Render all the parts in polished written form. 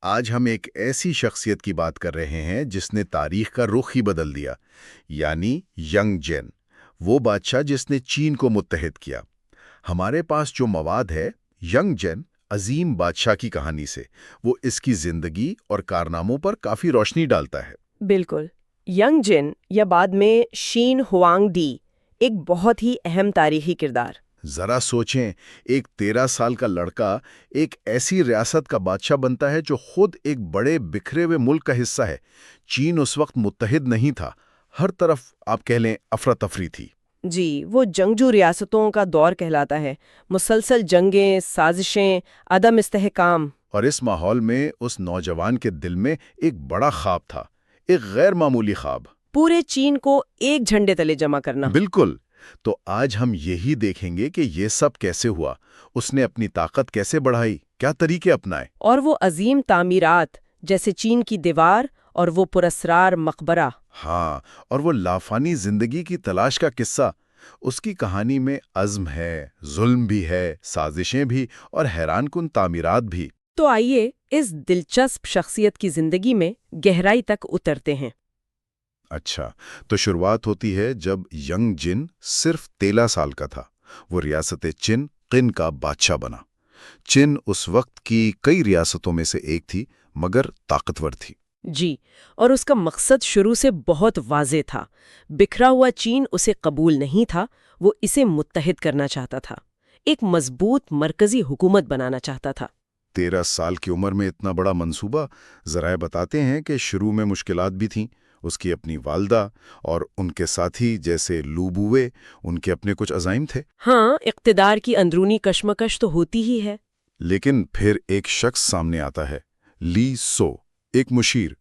آج ہم ایک ایسی شخصیت کی بات کر رہے ہیں جس نے تاریخ کا رخ ہی بدل دیا، یعنی ینگ جین، وہ بادشاہ جس نے چین کو متحد کیا۔ ہمارے پاس جو مواد ہے، ینگ جین عظیم بادشاہ کی کہانی سے، وہ اس کی زندگی اور کارناموں پر کافی روشنی ڈالتا ہے۔ بالکل۔ ینگ جن یا بعد میں شین ہوانگ ڈی ایک بہت ہی اہم تاریخی کردار۔ ذرا سوچیں، ایک 13 سال کا لڑکا ایک ایسی ریاست کا بادشاہ بنتا ہے جو خود ایک بڑے بکھرے ہوئے ملک کا حصہ ہے۔ چین اس وقت متحد نہیں تھا، ہر طرف آپ کہہ لیں افراتفری تھی۔ جی، وہ جنگجو ریاستوں کا دور کہلاتا ہے، مسلسل جنگیں، سازشیں، عدم استحکام۔ اور اس ماحول میں اس نوجوان کے دل میں ایک بڑا خواب تھا، ایک غیر معمولی خواب۔ پورے چین کو ایک جھنڈے تلے جمع کرنا۔ بالکل۔ تو آج ہم یہی دیکھیں گے کہ یہ سب کیسے ہوا، اس نے اپنی طاقت کیسے بڑھائی، کیا طریقے اپنائے۔ اور وہ عظیم تعمیرات جیسے چین کی دیوار اور وہ پراسرار مقبرہ۔ ہاں، اور وہ لافانی زندگی کی تلاش کا قصہ، اس کی کہانی میں عزم ہے، ظلم بھی ہے، سازشیں بھی، اور حیران کن تعمیرات بھی۔ تو آئیے اس دلچسپ شخصیت کی زندگی میں گہرائی تک اترتے ہیں۔ اچھا، تو شروعات ہوتی ہے جب ینگ جن صرف 13 سال کا تھا۔ وہ ریاست چن قن کا بادشاہ بنا۔ چن اس وقت کی کئی ریاستوں میں سے ایک تھی، مگر طاقتور تھی۔ جی، اور اس کا مقصد شروع سے بہت واضح تھا۔ بکھرا ہوا چین اسے قبول نہیں تھا، وہ اسے متحد کرنا چاہتا تھا، ایک مضبوط مرکزی حکومت بنانا چاہتا تھا۔ 13 سال کی عمر میں اتنا بڑا منصوبہ! ذرائع بتاتے ہیں کہ شروع میں مشکلات بھی تھیں۔ اس کی اپنی والدہ اور ان کے ساتھی جیسے لو بوئے، ان کے اپنے کچھ عزائم تھے۔ ہاں، اقتدار کی اندرونی کشمکش تو ہوتی ہی ہے۔ لیکن پھر ایک شخص سامنے آتا ہے، لی سو، ایک مشیر۔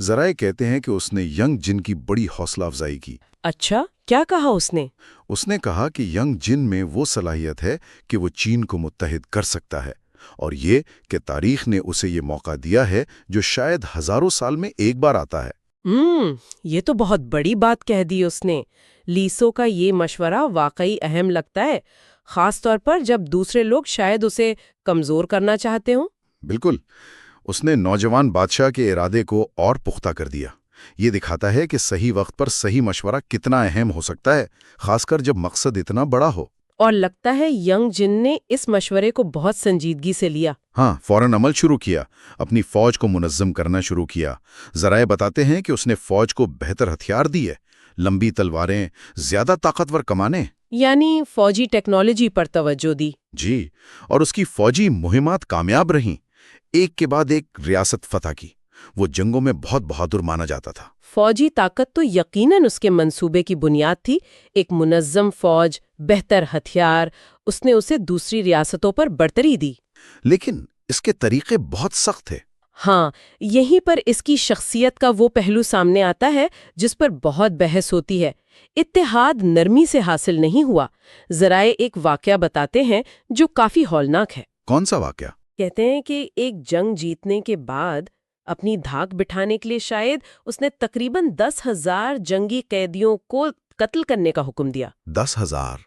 ذرائع کہتے ہیں کہ اس نے ینگ جن کی بڑی حوصلہ افزائی کی۔ اچھا، کیا کہا اس نے؟ اس نے کہا کہ ینگ جن میں وہ صلاحیت ہے کہ وہ چین کو متحد کر سکتا ہے، اور یہ کہ تاریخ نے اسے یہ موقع دیا ہے جو شاید ہزاروں سال میں ایک بار آتا ہے۔ یہ تو بہت بڑی بات کہہ دی اس نے۔ لیسو کا یہ مشورہ واقعی اہم لگتا ہے، خاص طور پر جب دوسرے لوگ شاید اسے کمزور کرنا چاہتے ہوں۔ بالکل، اس نے نوجوان بادشاہ کے ارادے کو اور پختہ کر دیا۔ یہ دکھاتا ہے کہ صحیح وقت پر صحیح مشورہ کتنا اہم ہو سکتا ہے، خاص کر جب مقصد اتنا بڑا ہو۔ اور لگتا ہے ینگ جن نے اس مشورے کو بہت سنجیدگی سے لیا۔ ہاں، فوراً عمل شروع کیا، اپنی فوج کو منظم کرنا شروع کیا۔ ذرائع بتاتے ہیں کہ اس نے فوج کو بہتر ہتھیار دیے، لمبی تلواریں، زیادہ طاقتور کمانیں۔ یعنی فوجی ٹیکنالوجی پر توجہ دی۔ جی، اور اس کی فوجی مہمات کامیاب رہیں، ایک کے بعد ایک ریاست فتح کی۔ وہ جنگوں میں بہت بہادر مانا جاتا تھا۔ فوجی طاقت تو یقیناً اس کے منصوبے کی بنیاد تھی، ایک منظم فوج، بہتر ہتھیار، اس نے اسے دوسری ریاستوں پر برتری دی۔ لیکن اس کے طریقے بہت سخت تھے۔ ہاں، یہیں پر اس کی شخصیت کا وہ پہلو سامنے آتا ہے جس پر بہت بحث ہوتی ہے۔ اتحاد نرمی سے حاصل نہیں ہوا۔ ذرائع ایک واقعہ بتاتے ہیں جو کافی ہولناک ہے۔ کون سا واقعہ؟ کہتے ہیں کہ ایک جنگ جیتنے کے بعد اپنی دھاک بٹھانے کے لیے شاید اس نے تقریباً 10,000 جنگی قیدیوں کو قتل کرنے کا حکم دیا۔ 10,000!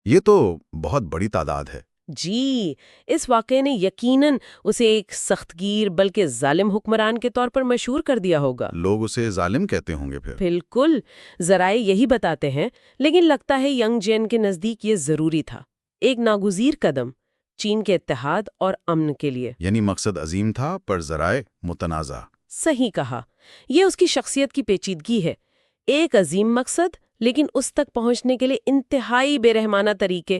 یہ تو بہت بڑی تعداد ہے۔ جی، اس واقعے نے یقیناً اسے ایک سخت گیر بلکہ ظالم حکمران کے طور پر مشہور کر دیا ہوگا۔ لوگ اسے ظالم کہتے ہوں گے پھر۔ بالکل، ذرائع یہی بتاتے ہیں، لیکن لگتا ہے ینگ جین کے نزدیک یہ ضروری تھا، ایک ناگزیر قدم چین کے اتحاد اور امن کے لیے۔ یعنی مقصد عظیم تھا پر ذرائع متنازع۔ صحیح کہا، یہ اس کی شخصیت کی پیچیدگی ہے، ایک عظیم مقصد لیکن اس تک پہنچنے کے لیے انتہائی بے رحمانہ طریقے۔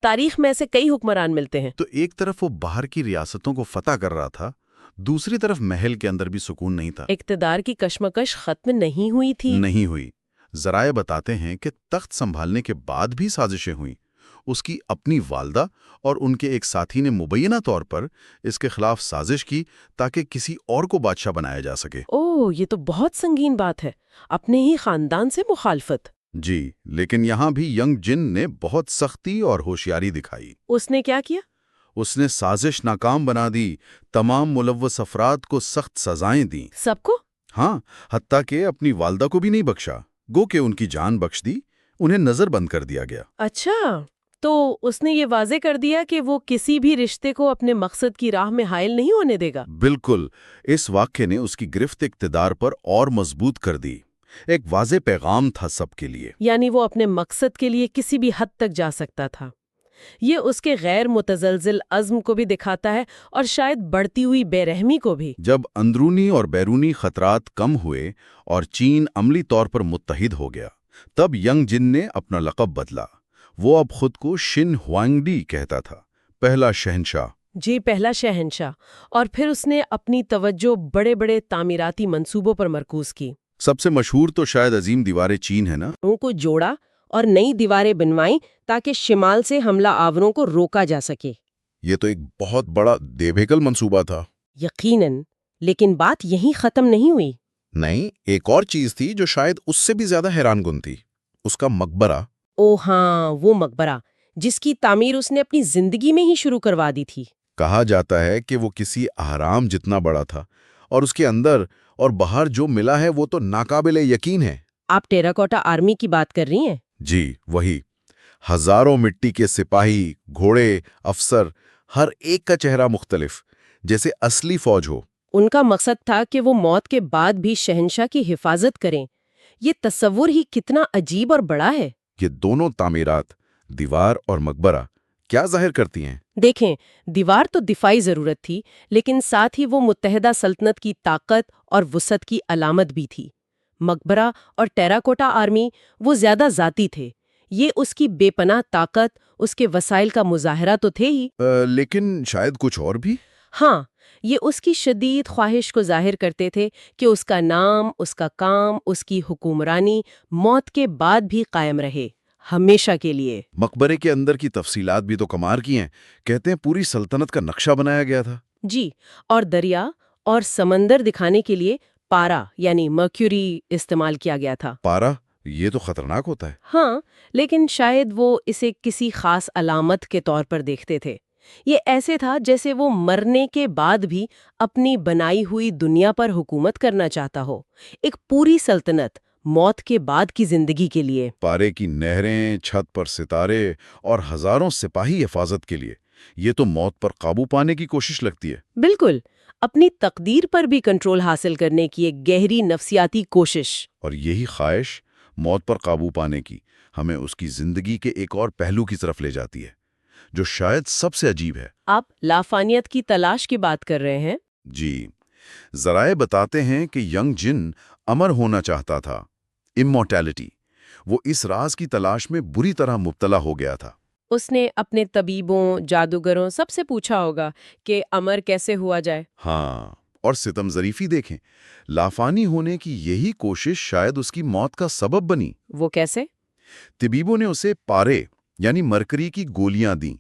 تاریخ میں ایسے کئی حکمران ملتے ہیں۔ تو ایک طرف وہ باہر کی ریاستوں کو فتح کر رہا تھا، دوسری طرف محل کے اندر بھی سکون نہیں تھا۔ اقتدار کی کشمکش ختم نہیں ہوئی تھی۔ نہیں ہوئی۔ ذرائع بتاتے ہیں کہ تخت سنبھالنے کے بعد بھی سازشیں ہوئیں۔ اس کی اپنی والدہ اور ان کے ایک ساتھی نے مبینہ طور پر اس کے خلاف سازش کی تاکہ کسی اور کو بادشاہ بنایا جا سکے۔ یہ تو بہت سنگین بات ہے، اپنے ہی خاندان سے مخالفت۔ جی، لیکن یہاں بھی ینگ جن نے بہت سختی اور ہوشیاری دکھائی۔ اس نے کیا کیا؟ اس نے سازش ناکام بنا دی، تمام ملوث افراد کو سخت سزائیں دیں۔ سب کو؟ ہاں، حتیٰ کہ اپنی والدہ کو بھی نہیں بخشا، گو کہ ان کی جان بخش دی، انہیں نظر بند کر دیا گیا۔ اچھا، تو اس نے یہ واضح کر دیا کہ وہ کسی بھی رشتے کو اپنے مقصد کی راہ میں حائل نہیں ہونے دے گا۔ بالکل، اس واقعے نے اس کی گرفت اقتدار پر اور مضبوط کر دی۔ ایک واضح پیغام تھا سب کے لیے۔ یعنی وہ اپنے مقصد کے لیے کسی بھی حد تک جا سکتا تھا۔ یہ اس کے غیر متزلزل عزم کو بھی دکھاتا ہے اور شاید بڑھتی ہوئی بے رحمی کو بھی۔ جب اندرونی اور بیرونی خطرات کم ہوئے اور چین عملی طور پر متحد ہو گیا، تب ینگ جن نے اپنا لقب بدلا۔ وہ اب خود کو شن ہوانگڈی کہتا تھا، پہلا شہنشاہ۔ جی، پہلا شہنشاہ۔ اور پھر اس نے اپنی توجہ بڑے بڑے تعمیراتی منصوبوں پر مرکوز کی۔ سب سے مشہور تو شاید عظیم دیوار چین ہے نا؟ ان کو جوڑا اور نئی دیواریں بنوائیں تاکہ شمال سے حملہ آوروں کو روکا جا سکے۔ یہ تو ایک بہت بڑا دیوہیکل منصوبہ تھا۔ یقیناً، لیکن بات یہیں ختم نہیں ہوئی۔ نہیں، ایک اور چیز تھی جو شاید اس سے بھی زیادہ حیران کن تھی، اس کا مقبرہ۔ او ہاں، وہ مقبرہ جس کی تعمیر اس نے اپنی زندگی میں ہی شروع کروا دی تھی۔ کہا جاتا ہے کہ وہ کسی اہرام جتنا بڑا تھا، اور اس کے اندر اور باہر جو ملا ہے وہ تو ناقابل یقین ہے۔ آپ ٹیراکوٹا آرمی کی بات کر رہی ہیں؟ جی وہی، ہزاروں مٹی کے سپاہی، گھوڑے، افسر، ہر ایک کا چہرہ مختلف، جیسے اصلی فوج ہو۔ ان کا مقصد تھا کہ وہ موت کے بعد بھی شہنشاہ کی حفاظت کریں۔ یہ تصور ہی کتنا عجیب اور بڑا ہے۔ یہ دونوں تعمیرات، دیوار اور مقبرہ، کیا ظاہر کرتی ہیں؟ دیکھیں، دیوار تو دفاعی ضرورت تھی، لیکن ساتھ ہی وہ متحدہ سلطنت کی طاقت اور وسعت کی علامت بھی تھی۔ مقبرہ اور ٹیراکوٹا آرمی وہ زیادہ ذاتی تھے۔ یہ اس کی بے پناہ طاقت، اس کے وسائل کا مظاہرہ تو تھے ہی، لیکن شاید کچھ اور بھی؟ ہاں، یہ اس کی شدید خواہش کو ظاہر کرتے تھے کہ اس کا نام، اس کا کام، اس کی حکمرانی موت کے بعد بھی قائم رہے، ہمیشہ کے لیے۔ مقبرے کے اندر کی تفصیلات بھی تو کمال کی ہیں، کہتے ہیں پوری سلطنت کا نقشہ بنایا گیا تھا۔ جی، اور دریا اور سمندر دکھانے کے لیے پارا یعنی مرکیوری استعمال کیا گیا تھا۔ پارا، یہ تو خطرناک ہوتا ہے۔ ہاں، لیکن شاید وہ اسے کسی خاص علامت کے طور پر دیکھتے تھے۔ یہ ایسے تھا جیسے وہ مرنے کے بعد بھی اپنی بنائی ہوئی دنیا پر حکومت کرنا چاہتا ہو، ایک پوری سلطنت موت کے بعد کی زندگی کے لیے۔ پارے کی نہریں، چھت پر ستارے اور ہزاروں سپاہی حفاظت کے لیے، یہ تو موت پر قابو پانے کی کوشش لگتی ہے۔ بالکل، اپنی تقدیر پر بھی کنٹرول حاصل کرنے کی ایک گہری نفسیاتی کوشش۔ اور یہی خواہش موت پر قابو پانے کی ہمیں اس کی زندگی کے ایک اور پہلو کی طرف لے جاتی ہے، جو شاید سب سے عجیب ہے۔ آپ لافانیت کی تلاش کی بات کر رہے ہیں؟ جی، ذرائع بتاتے ہیں کہ ینگ جن امر ہونا چاہتا تھا، امورٹیلٹی۔ وہ اس راز کی تلاش میں بری طرح مبتلا ہو گیا تھا۔ اس نے اپنے طبیبوں، جادوگروں سب سے پوچھا ہوگا کہ امر کیسے ہوا جائے۔ ہاں، اور ستم ظریفی دیکھیں، لافانی ہونے کی یہی کوشش شاید اس کی موت کا سبب بنی۔ وہ کیسے؟ طبیبوں نے اسے پارے یعنی مرکری کی گولیاں دیں۔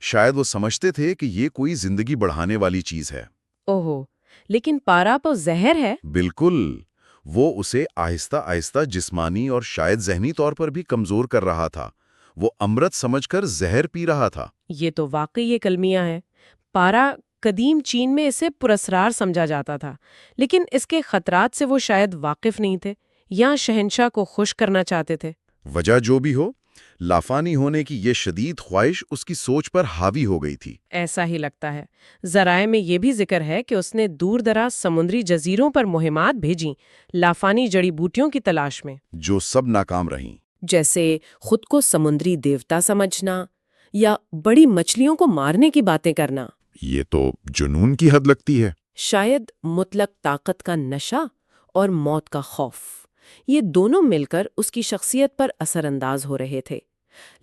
شاید وہ سمجھتے تھے کہ یہ کوئی زندگی بڑھانے والی چیز ہے۔ اوہو، لیکن پارا تو زہر ہے۔ بالکل، وہ اسے آہستہ آہستہ جسمانی اور شاید ذہنی طور پر بھی کمزور کر رہا تھا۔ وہ امرت سمجھ کر زہر پی رہا تھا۔ یہ تو واقعی ایک المیہ ہے۔ پارا قدیم چین میں اسے پراسرار سمجھا جاتا تھا، لیکن اس کے خطرات سے وہ شاید واقف نہیں تھے یا شہنشاہ کو خوش کرنا چاہتے تھے۔ وجہ جو بھی ہو، لافانی ہونے کی یہ شدید خواہش اس کی سوچ پر حاوی ہو گئی تھی۔ ایسا ہی لگتا ہے۔ ذرائع میں یہ بھی ذکر ہے کہ اس نے دور دراز سمندری جزیروں پر مہمات بھیجیں لافانی جڑی بوٹیوں کی تلاش میں، جو سب ناکام رہیں۔ جیسے خود کو سمندری دیوتا سمجھنا یا بڑی مچھلیوں کو مارنے کی باتیں کرنا۔ یہ تو جنون کی حد لگتی ہے۔ شاید مطلق طاقت کا نشہ اور موت کا خوف، یہ دونوں مل کر اس کی شخصیت پر اثر انداز ہو رہے تھے۔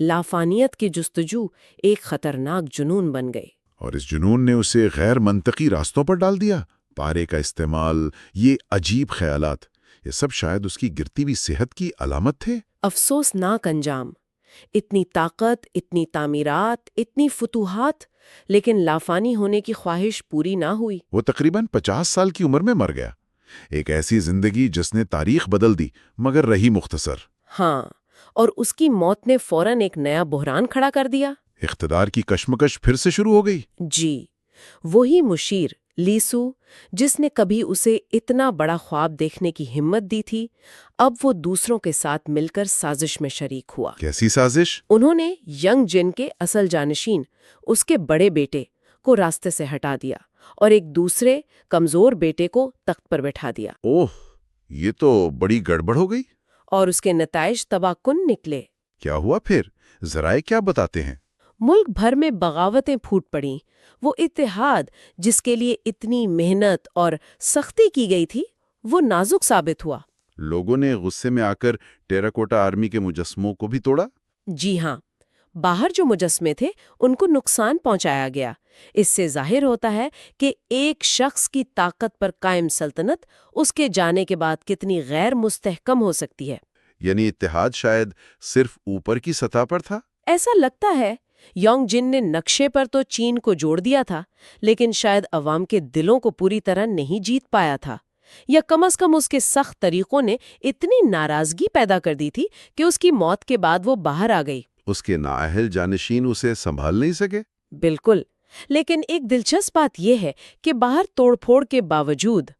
لافانیت کی جستجو ایک خطرناک جنون بن گئی، اور اس جنون نے اسے غیر منطقی راستوں پر ڈال دیا۔ پارے کا استعمال، یہ عجیب خیالات، یہ سب شاید اس کی گرتی ہوئی صحت کی علامت تھے۔ افسوسناک انجام، اتنی طاقت، اتنی تعمیرات، اتنی فتوحات، لیکن لافانی ہونے کی خواہش پوری نہ ہوئی۔ وہ تقریباً 50 سال کی عمر میں مر گیا۔ ایک ایسی زندگی جس نے تاریخ بدل دی مگر رہی مختصر۔ ہاں، اور اس کی موت نے فوراً ایک نیا بحران کھڑا کر دیا۔ اقتدار کی کشمکش پھر سے شروع ہو گئی۔ جی، وہی مشیر لیسو، جس نے کبھی اسے اتنا بڑا خواب دیکھنے کی ہمت دی تھی، اب وہ دوسروں کے ساتھ مل کر سازش میں شریک ہوا۔ کیسی سازش؟ انہوں نے ینگ جن کے اصل جانشین، اس کے بڑے بیٹے کو راستے سے ہٹا دیا اور ایک دوسرے کمزور بیٹے کو تخت پر بٹھا دیا، اوہ، یہ تو بڑی گڑبڑ ہو گئی۔ اور اس کے نتائج تباہ کن نکلے۔ کیا ہوا پھر؟ ذرائع کیا بتاتے ہیں؟ ملک بھر میں بغاوتیں پھوٹ پڑیں۔ وہ اتحاد جس کے لیے اتنی محنت اور سختی کی گئی تھی، وہ نازک ثابت ہوا۔ لوگوں نے غصے میں آ کر ٹیراکوٹا آرمی کے مجسموں کو بھی توڑا؟ جی ہاں، باہر جو مجسمے تھے ان کو نقصان پہنچایا گیا۔ اس سے ظاہر ہوتا ہے کہ ایک شخص کی طاقت پر قائم سلطنت اس کے جانے کے بعد کتنی غیر مستحکم ہو سکتی ہے۔ یعنی اتحاد شاید صرف اوپر کی سطح پر تھا؟ ایسا لگتا ہے۔ یونگ جن نے نقشے پر تو چین کو جوڑ دیا تھا، لیکن شاید عوام کے دلوں کو پوری طرح نہیں جیت پایا تھا، یا کم از کم اس کے سخت طریقوں نے اتنی ناراضگی پیدا کر دی تھی کہ اس کی موت کے بعد وہ باہر آ گئی۔ اس کے نااہل جانشین اسے سنبھال نہیں سکے؟ بالکل، لیکن ایک دلچسپ بات یہ ہے کہ باہر توڑ پھوڑ کے باوجود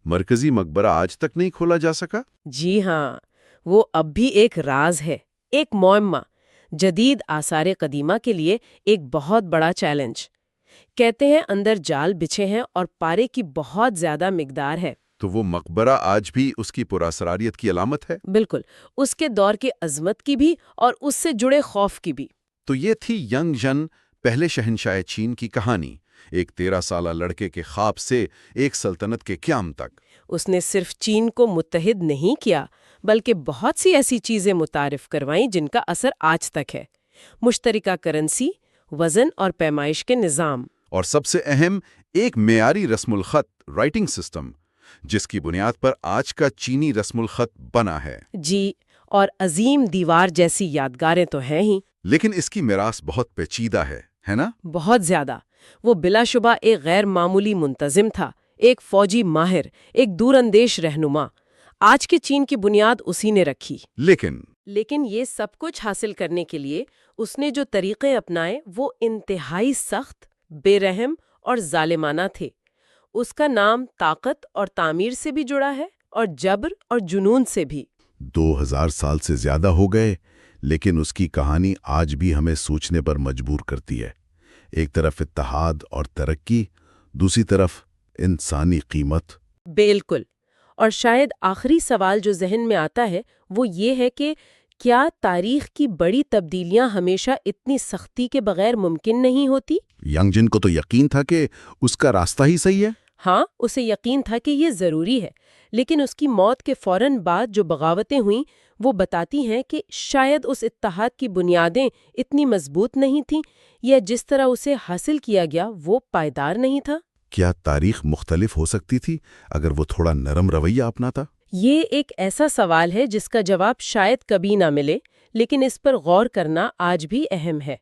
مرکزی مقبرہ آج تک نہیں کھولا جا سکا؟ جی ہاں، وہ اب بھی ایک راز ہے، ایک معمہ، جدید آثار قدیمہ کے لیے ایک بہت بڑا چیلنج۔ کہتے ہیں اندر جال بچھے ہیں اور پارے کی بہت زیادہ مقدار ہے۔ تو وہ مقبرہ آج بھی اس کی پراسراریت کی علامت ہے؟ بالکل، اس کے دور کی عظمت کی بھی اور اس سے جڑے خوف کی بھی۔ تو یہ تھی ینگ جن، پہلے شہنشاہ چین کی کہانی، ایک 13 سالہ لڑکے کے خواب سے ایک سلطنت کے قیام تک۔ اس نے صرف چین کو متحد نہیں کیا، بلکہ بہت سی ایسی چیزیں متعارف کروائیں جن کا اثر آج تک ہے۔ مشترکہ کرنسی، وزن اور پیمائش کے نظام، اور سب سے اہم، ایک معیاری رسم الخط رائٹنگ سسٹم، جس کی بنیاد پر آج کا چینی رسم الخط بنا ہے۔ جی، اور عظیم دیوار جیسی یادگاریں تو ہیں ہی۔ لیکن اس کی میراث بہت پیچیدہ ہے نا؟ بہت زیادہ۔ وہ بلا شبہ ایک غیر معمولی منتظم تھا، ایک فوجی ماہر، ایک دور اندیش رہنما۔ آج کے چین کی بنیاد اسی نے رکھی۔ لیکن یہ سب کچھ حاصل کرنے کے لیے اس نے جو طریقے اپنائے وہ انتہائی سخت، بے رحم اور ظالمانہ تھے۔ اس کا نام طاقت اور تعمیر سے بھی جڑا ہے، اور جبر اور جنون سے بھی۔ 2000 سال سے زیادہ ہو گئے، لیکن اس کی کہانی آج بھی ہمیں سوچنے پر مجبور کرتی ہے۔ ایک طرف اتحاد اور ترقی، دوسری طرف انسانی قیمت۔ بالکل، اور شاید آخری سوال جو ذہن میں آتا ہے وہ یہ ہے کہ کیا تاریخ کی بڑی تبدیلیاں ہمیشہ اتنی سختی کے بغیر ممکن نہیں ہوتی؟ ینگ جن کو تو یقین تھا کہ اس کا راستہ ہی صحیح ہے۔ ہاں، اسے یقین تھا کہ یہ ضروری ہے، لیکن اس کی موت کے فوراً بعد جو بغاوتیں ہوئیں وہ بتاتی ہیں کہ شاید اس اتحاد کی بنیادیں اتنی مضبوط نہیں تھیں، یا جس طرح اسے حاصل کیا گیا وہ پائیدار نہیں تھا۔ کیا تاریخ مختلف ہو سکتی تھی اگر وہ تھوڑا نرم رویہ اپناتا؟ یہ ایک ایسا سوال ہے جس کا جواب شاید کبھی نہ ملے، لیکن اس پر غور کرنا آج بھی اہم ہے۔